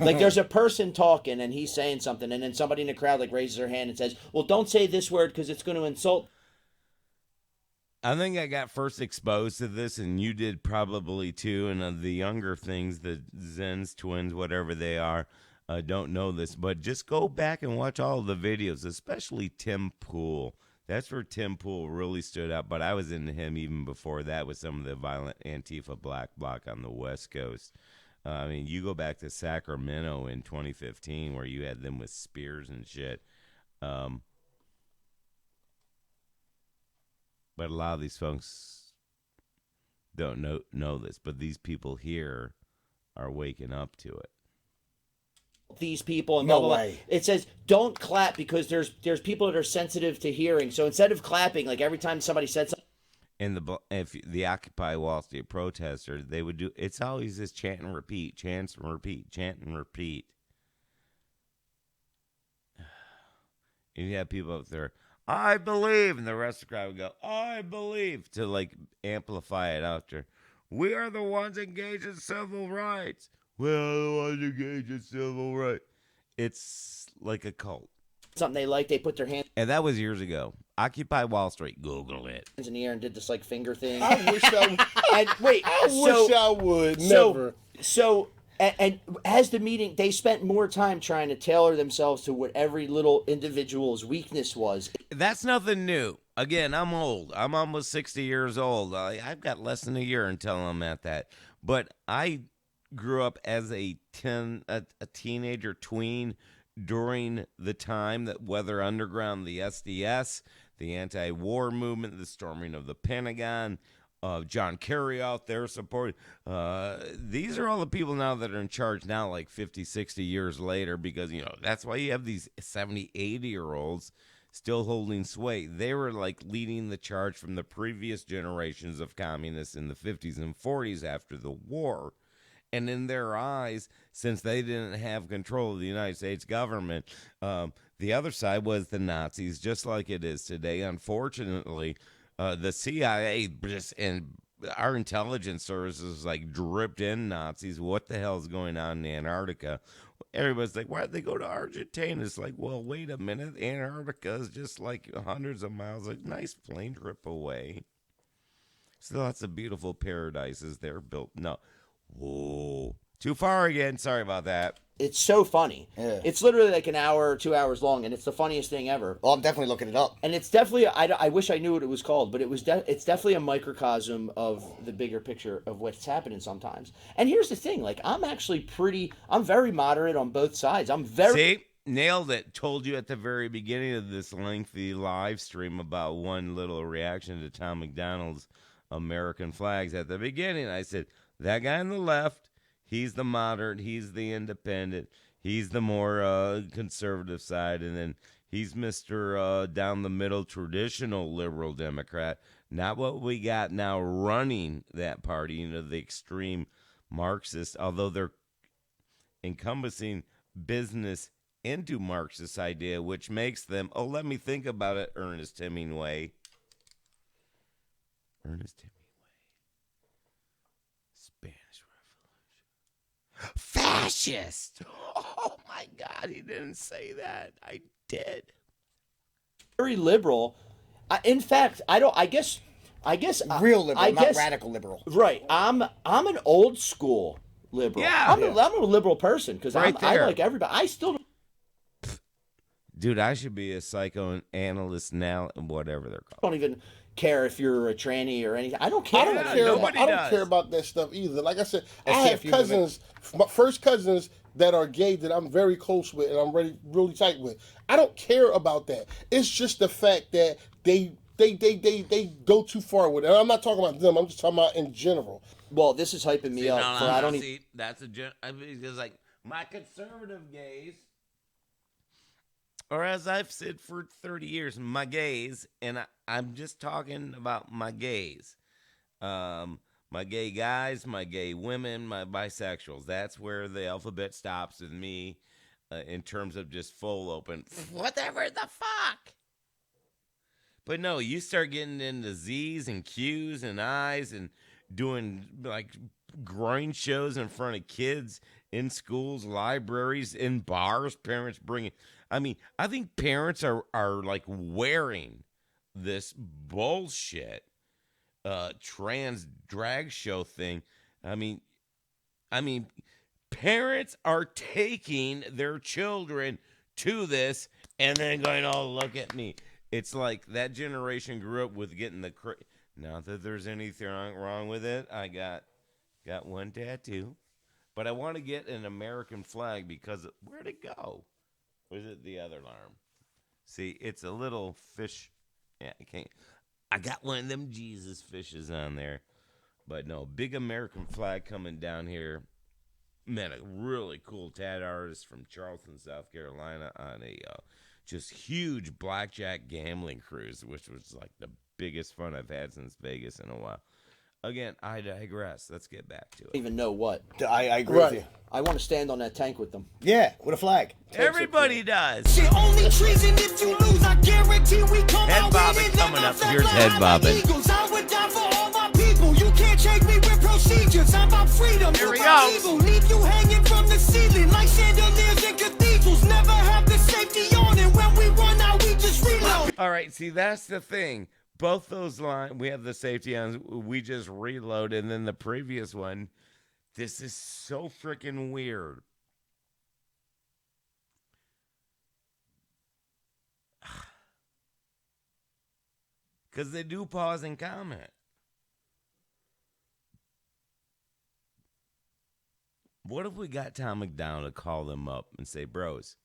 Speaker 3: like there's a person talking and he's saying something, and then somebody in the crowd like raises their hand and says, "Well, don't say this word because it's going to insult."
Speaker 2: I think I got first exposed to this, and you did probably too. And the younger things, the Zens, twins, whatever they are, don't know this. But just go back and watch all of the videos, especially Tim Pool. That's where Tim Pool really stood out. But I was into him even before that with some of the violent Antifa Black Bloc on the West Coast. I mean, you go back to Sacramento in 2015 where you had them with spears and shit. But a lot of these folks don't know this, but these people here are waking up to it.
Speaker 3: These people and
Speaker 4: No
Speaker 3: blah, blah, blah.
Speaker 4: way.
Speaker 3: It says don't clap because there's people that are sensitive to hearing. So instead of clapping, like every time somebody said something,
Speaker 2: And if the Occupy Wall Street protesters, they would do. It's always this chant and repeat, chant and repeat, chant and repeat. And you have people up there, I believe, and the rest of the crowd would go, I believe, to like amplify it out there. We are the ones engaged in civil rights. We are the ones engaged in civil rights. It's like a cult.
Speaker 3: Something they like, they put their hands
Speaker 2: And that was years ago. Occupy Wall Street. Google it.
Speaker 3: in the air and did this like finger thing.
Speaker 1: I wish
Speaker 3: And wait,
Speaker 1: I would. Never.
Speaker 3: And as the meeting, they spent more time trying to tailor themselves to what every little individual's weakness was.
Speaker 2: That's nothing new. Again, I'm old. I'm almost 60 years old. I've got less than a year until I'm at that. But I grew up as a teenager, tween, during the time that Weather Underground, the SDS, the anti-war movement, the storming of the Pentagon, John Kerry out there supporting. These are all the people now that are in charge now, like 50, 60 years later, because, that's why you have these 70, 80-year-olds still holding sway. They were like leading the charge from the previous generations of communists in the 50s and 40s after the war. And in their eyes, since they didn't have control of the United States government, the other side was the Nazis, just like it is today. Unfortunately, the CIA and our intelligence services like dripped in Nazis. What the hell is going on in Antarctica? Everybody's like, why'd they go to Argentina? It's like, well, wait a minute. Antarctica is just like hundreds of miles, a nice plane trip away. Still lots of beautiful paradises there built. No. Whoa. Too far again. Sorry about that.
Speaker 3: It's so funny.
Speaker 4: Yeah.
Speaker 3: It's literally like an hour or 2 hours long, and it's the funniest thing ever.
Speaker 4: Well, I'm definitely looking it up.
Speaker 3: And it's definitely, I wish I knew what it was called, but it's definitely a microcosm of the bigger picture of what's happening sometimes. And here's the thing, like, I'm very moderate on both sides.
Speaker 2: See? Nailed it. Told you at the very beginning of this lengthy live stream about one little reaction to Tom McDonald's American flags. At the beginning, I said, that guy on the left, he's the moderate, he's the independent, he's the more conservative side, and then he's Mr. down the middle traditional liberal Democrat. Not what we got now running that party, the extreme Marxist, although they're encompassing business into Marxist idea, which makes them, let me think about it, Ernest Hemingway. Spanish Revolution. Fascist! Oh my God, he didn't say that. I did.
Speaker 3: Very liberal. In fact, I guess
Speaker 4: real liberal, not radical liberal.
Speaker 3: Right. I'm an old school liberal.
Speaker 2: Yeah.
Speaker 3: I'm a liberal person because I like everybody. I still don't.
Speaker 1: Dude, I should be a psychoanalyst now, and whatever they're called.
Speaker 3: Don't even care if you're a tranny or anything. I don't care.
Speaker 1: I don't care about that stuff either. Like I said, I have cousins, my first cousins that are gay that I'm very close with and I'm really tight with. I don't care about that. It's just the fact that they go too far with it. And I'm not talking about them. I'm just talking about in general.
Speaker 3: Well, this is hyping me up.
Speaker 2: That's it's like my conservative gays. Or as I've said for 30 years, my gays, and I'm just talking about my gays. My gay guys, my gay women, my bisexuals. That's where the alphabet stops with me in terms of just full open. Whatever the fuck. But no, you start getting into Z's and Q's and I's and doing like groin shows in front of kids in schools, libraries, in bars, parents bringing... I mean, I think parents are like wearing this bullshit trans drag show thing. I mean, parents are taking their children to this and then going, "Oh, look at me." It's like that generation grew up with getting the not that there's anything wrong with it. I got one tattoo, but I want to get an American flag because where'd it go? Was it the other arm? See, it's a little fish. Yeah, I can't. I got one of them Jesus fishes on there. But no, big American flag coming down here. Met a really cool tat artist from Charleston, South Carolina on a just huge blackjack gambling cruise, which was like the biggest fun I've had since Vegas in a while. again, I digress. Let's get back to it.
Speaker 3: Even know what.
Speaker 4: I agree with you.
Speaker 3: I want to stand on that tank with them.
Speaker 4: Yeah, with a flag.
Speaker 2: Everybody does.
Speaker 7: Shit, only treason if you lose. I guarantee we come
Speaker 2: Head
Speaker 7: out
Speaker 2: bobbing
Speaker 7: winning.
Speaker 2: coming
Speaker 7: Never
Speaker 2: up.
Speaker 7: felt
Speaker 2: Here's
Speaker 7: like
Speaker 2: head
Speaker 7: I'm
Speaker 2: bobbing.
Speaker 7: Eagles. I would die for all my people. You can't change me with procedures. I'm about freedom.
Speaker 2: Here
Speaker 7: you
Speaker 2: we
Speaker 7: about
Speaker 2: go.
Speaker 7: evil. Leave you hanging from the ceiling like chandeliers in cathedrals. Never have the safety on, and when we run out, we just reload.
Speaker 2: All right, see, that's the thing. Both those lines, we have the safety on. We just reload, and then the previous one, this is so freaking weird. Because they do pause and comment. What if we got Tom McDonald to call them up and say, bros,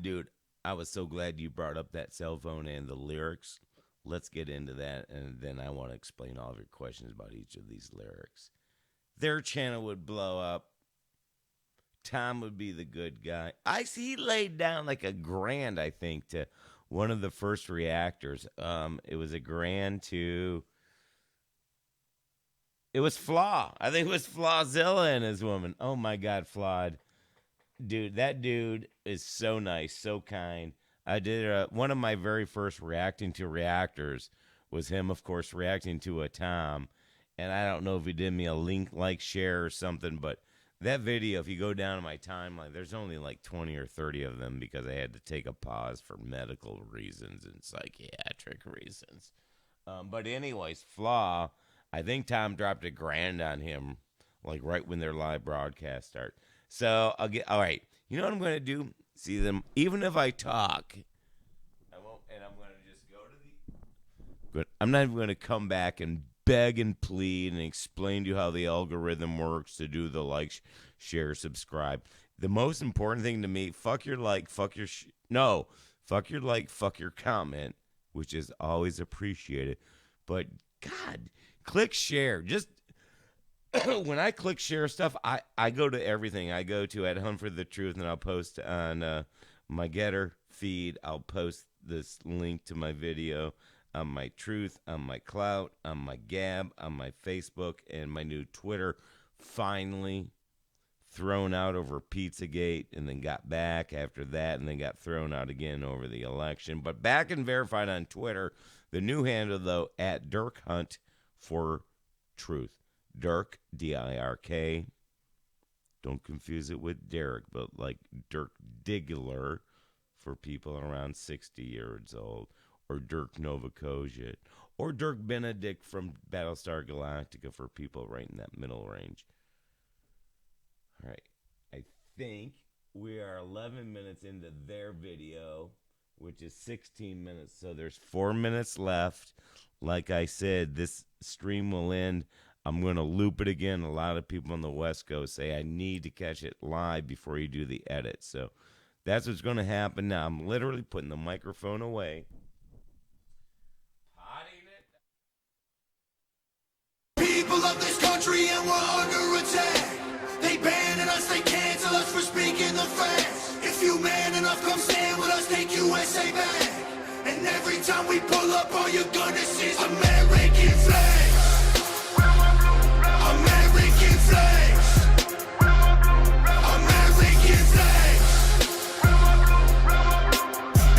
Speaker 2: dude, I was so glad you brought up that cell phone and the lyrics. Let's get into that, and then I want to explain all of your questions about each of these lyrics. Their channel would blow up. Tom would be the good guy. I see he laid down like $1,000, I think, to one of the first reactors. It was $1,000 to... It was Flaw. I think it was Flawzilla and his woman. Oh, my God, Flawed. Dude, that dude is so nice, so kind. I did one of my very first reacting to reactors was him, of course, reacting to a Tom. And I don't know if he did me a link, like, share or something, but that video, if you go down to my timeline, there's only like 20 or 30 of them because I had to take a pause for medical reasons and psychiatric reasons. But anyways, Flaw, I think Tom dropped $1,000 on him, like right when their live broadcast start. So all right. You know what I'm going to do? See them, even if I talk, I won't, and I'm going to just go to the. But I'm not even going to come back and beg and plead and explain to you how the algorithm works to do the like, share, subscribe. The most important thing to me, fuck your like, fuck your fuck your like, fuck your comment, which is always appreciated. But God, click share. Just when I click share stuff, I go to everything. I go to at Hunt for the Truth, and I'll post on my Getter feed. I'll post this link to my video on my Truth, on my Clout, on my Gab, on my Facebook, and my new Twitter. Finally thrown out over Pizzagate, and then got back after that, and then got thrown out again over the election. But back and verified on Twitter. The new handle, though, at Dirk Hunt for Truth. Dirk, D-I-R-K. Don't confuse it with Derek, but like Dirk Diggler for people around 60 years old. Or Dirk Novakovic. Or Dirk Benedict from Battlestar Galactica for people right in that middle range. All right. I think we are 11 minutes into their video, which is 16 minutes. So there's 4 minutes left. Like I said, this stream will end. I'm going to loop it again. A lot of people on the West Coast say I need to catch it live before you do the edit. So that's what's going to happen now. I'm literally putting the microphone away.
Speaker 8: People of this country and we're under attack. They banning us, they cancel us for speaking the facts. If you man enough, come stand with us, take USA back. And every time we pull up, all you're gonna see is American flags. American flags. American flags.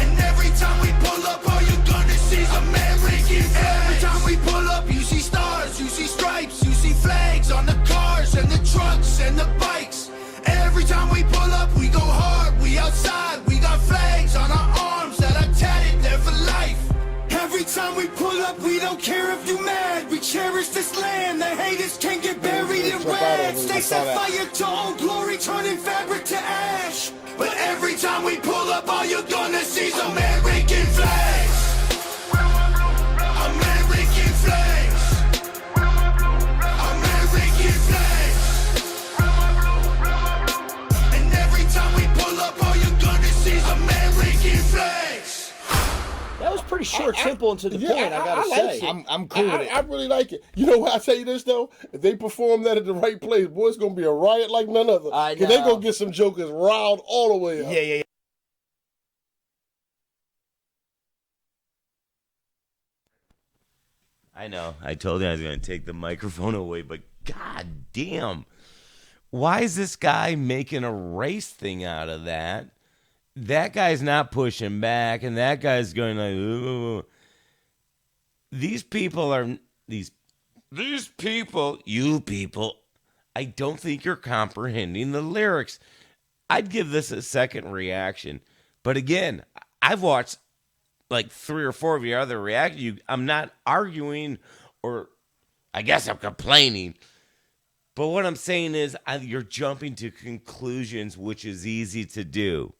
Speaker 8: And every time we pull up, all you're gonna see is American flags. Every time we pull up, you see stars, you see stripes, you see flags on the cars and the trucks and the bikes. Every time we pull up, we go hard, we outside, we got flags on our arms that are tatted there for life. Every time we pull up, we don't care if you mad. We cherish this land, the haters can get buried in rags. They set fire to old glory, turning fabric to ash. But every time we pull up, all you're gonna see is American flags. American flags. American flags. And every time we pull up, all you're gonna see is American flags.
Speaker 3: That was pretty short, simple, and to the point, I gotta
Speaker 1: like
Speaker 3: say.
Speaker 1: it.
Speaker 4: I'm cool with it.
Speaker 1: I really like it. You know what? I tell you this, though. If they perform that at the right place, boy, it's going to be a riot like none other.
Speaker 3: I know.
Speaker 1: Because they're going to get some jokers riled all the way up.
Speaker 4: Yeah.
Speaker 2: I know. I told you I was going to take the microphone away, but god damn. Why is this guy making a race thing out of that? That guy's not pushing back, and that guy's going like, ooh. These people, you people, I don't think you're comprehending the lyrics. I'd give this a second reaction. But again, I've watched like 3 or 4 of your other reactions. I'm not arguing, or I guess I'm complaining. But what I'm saying is you're jumping to conclusions, which is easy to do.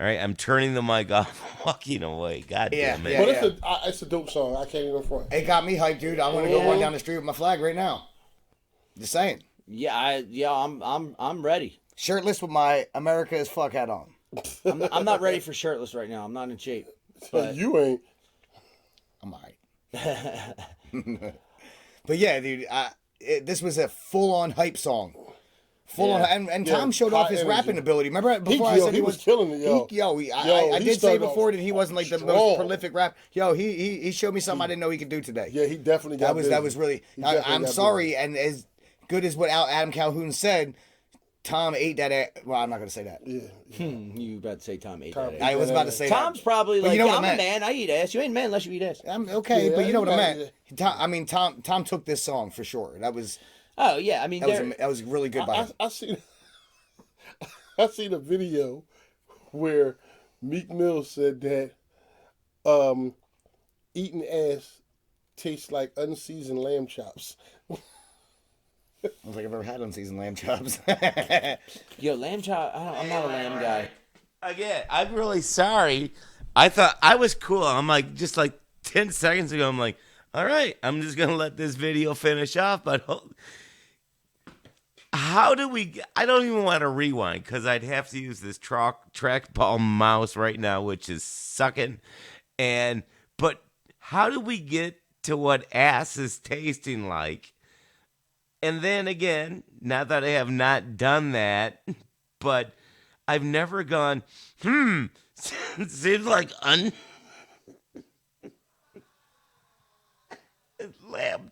Speaker 2: All right, I'm turning the mic off, walking away. God damn it.
Speaker 1: But it's a dope song. I can't even front.
Speaker 4: It got me hyped, dude. I want to go run down the street with my flag right now. Just saying.
Speaker 3: I'm ready.
Speaker 4: Shirtless with my America is fuck hat on.
Speaker 3: I'm not ready for shirtless right now. I'm not in shape. But
Speaker 1: you ain't.
Speaker 4: I'm all right. But yeah, dude, this was a full-on hype song. And Tom showed off his rapping ability. Remember before I said he was
Speaker 1: killing it,
Speaker 4: I did say before that he wasn't like the most prolific rap. He showed me something I didn't know he could do today.
Speaker 1: Yeah, he definitely got
Speaker 4: that was really. I'm sorry, and as good as what Adam Calhoun said, Tom ate that. Well, I'm not going to say that.
Speaker 1: Yeah.
Speaker 3: You about to say Tom ate that ass.
Speaker 4: I was about to say
Speaker 3: Tom's
Speaker 4: that.
Speaker 3: probably
Speaker 4: But
Speaker 3: like,
Speaker 4: you know what
Speaker 3: I'm
Speaker 4: I
Speaker 3: a
Speaker 4: meant.
Speaker 3: man. I eat ass. You ain't a man unless you eat ass.
Speaker 4: I'm okay,
Speaker 1: Yeah,
Speaker 4: but you know what I
Speaker 1: everybody-
Speaker 4: meant. Tom took this song for sure. That was.
Speaker 3: Oh yeah, I mean
Speaker 4: that was really good by him.
Speaker 1: I seen a video where Meek Mill said that eating ass tastes like unseasoned lamb chops.
Speaker 4: I don't think I've ever had unseasoned lamb chops.
Speaker 3: Yo, lamb chop. I'm not a lamb guy.
Speaker 2: Again, I'm really sorry. I thought I was cool. I'm like, just like 10 seconds ago, I'm like, all right, I'm just going to let this video finish off. But how do we, I don't even want to rewind because I'd have to use this trackball mouse right now, which is sucking. But how do we get to what ass is tasting like? And then again, not that I have not done that, but I've never gone, seems like lamb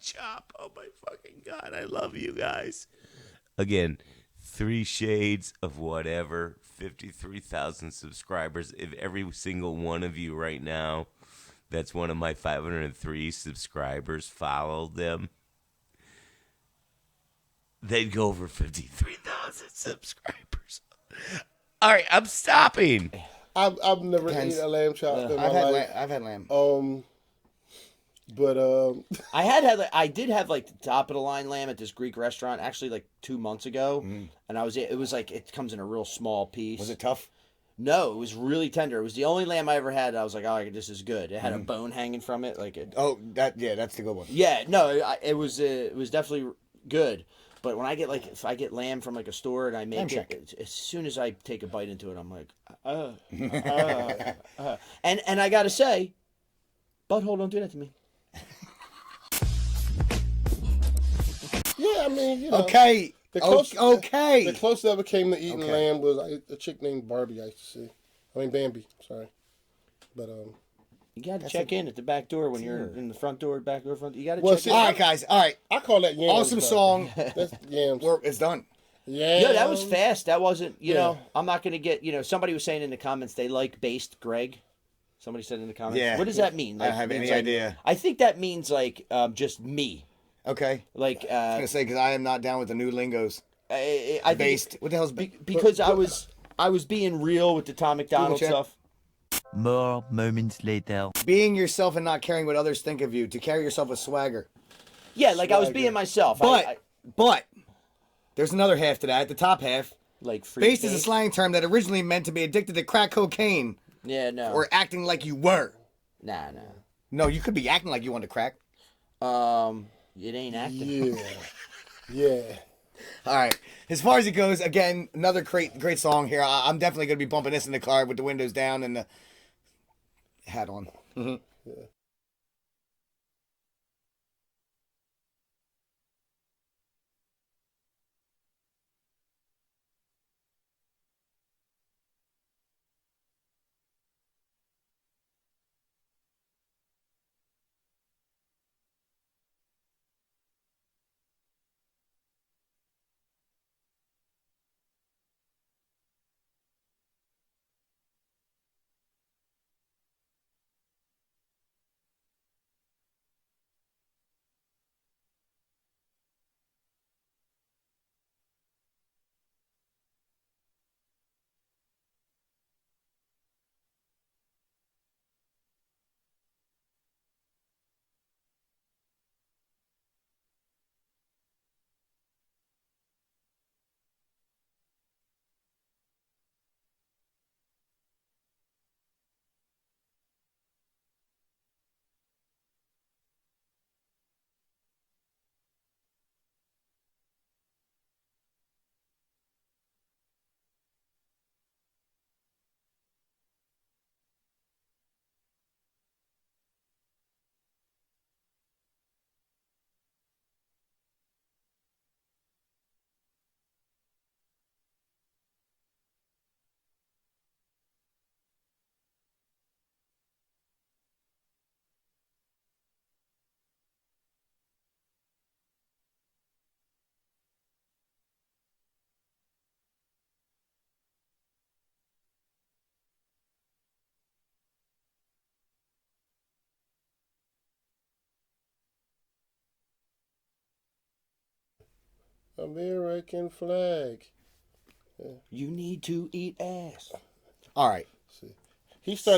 Speaker 2: chop. Oh my fucking God, I love you guys. Again, 3 shades of whatever, 53,000 subscribers. If every single one of you right now, that's one of my 503 subscribers, followed them, they'd go over 53,000 subscribers. All right, I'm stopping.
Speaker 1: I've never eaten a lamb chop in my life.
Speaker 4: I've had lamb.
Speaker 1: But
Speaker 3: I did have like the top of the line lamb at this Greek restaurant actually like 2 months ago, and it was like it comes in a real small piece.
Speaker 4: Was it tough?
Speaker 3: No, it was really tender. It was the only lamb I ever had. I was like, oh, this is good. It had a bone hanging from it, like it.
Speaker 4: Oh, that's the good one.
Speaker 3: Yeah, no, it was definitely good. But when if I get lamb from like a store and I make it, as soon as I take a bite into it, I'm like, and I gotta say, butthole, don't do that to me.
Speaker 1: yeah, I mean, you know.
Speaker 4: Okay.
Speaker 1: The closest I ever came to eating lamb was a chick named Barbie I used to see. I mean Bambi, sorry. But
Speaker 3: you gotta check in at the back door when you're in the front door, back door, front. You gotta check in.
Speaker 4: All right, guys. All right.
Speaker 1: I call that yams.
Speaker 4: Awesome song.
Speaker 1: That's yams.
Speaker 4: It's done.
Speaker 1: Yeah.
Speaker 3: No, that was fast. That wasn't, I'm not going to get, somebody was saying in the comments they like based Greg. Somebody said in the comments.
Speaker 4: Yeah.
Speaker 3: What does that mean?
Speaker 4: I don't have any idea.
Speaker 3: I think that means like just me.
Speaker 4: Okay.
Speaker 3: Like,
Speaker 4: I was going to say, because I am not down with the new lingos.
Speaker 3: I
Speaker 4: based.
Speaker 3: Think
Speaker 4: what the hell's
Speaker 3: because I was being real with the Tom McDonald stuff.
Speaker 14: More moments later.
Speaker 4: Being yourself and not caring what others think of you. To carry yourself with swagger.
Speaker 3: Yeah, like I was being myself.
Speaker 4: But there's another half to that. The top half.
Speaker 3: Like
Speaker 4: based is a slang term that originally meant to be addicted to crack cocaine.
Speaker 3: Yeah, no.
Speaker 4: Or acting like you were.
Speaker 3: Nah.
Speaker 4: No, you could be acting like you want to crack.
Speaker 3: It ain't acting.
Speaker 1: Yeah.
Speaker 4: All right. As far as it goes, again, another great song here. I'm definitely going to be bumping this in the car with the windows down and the hat on.
Speaker 1: Yeah. American flag.
Speaker 3: You need to eat ass.
Speaker 4: All right.
Speaker 1: He started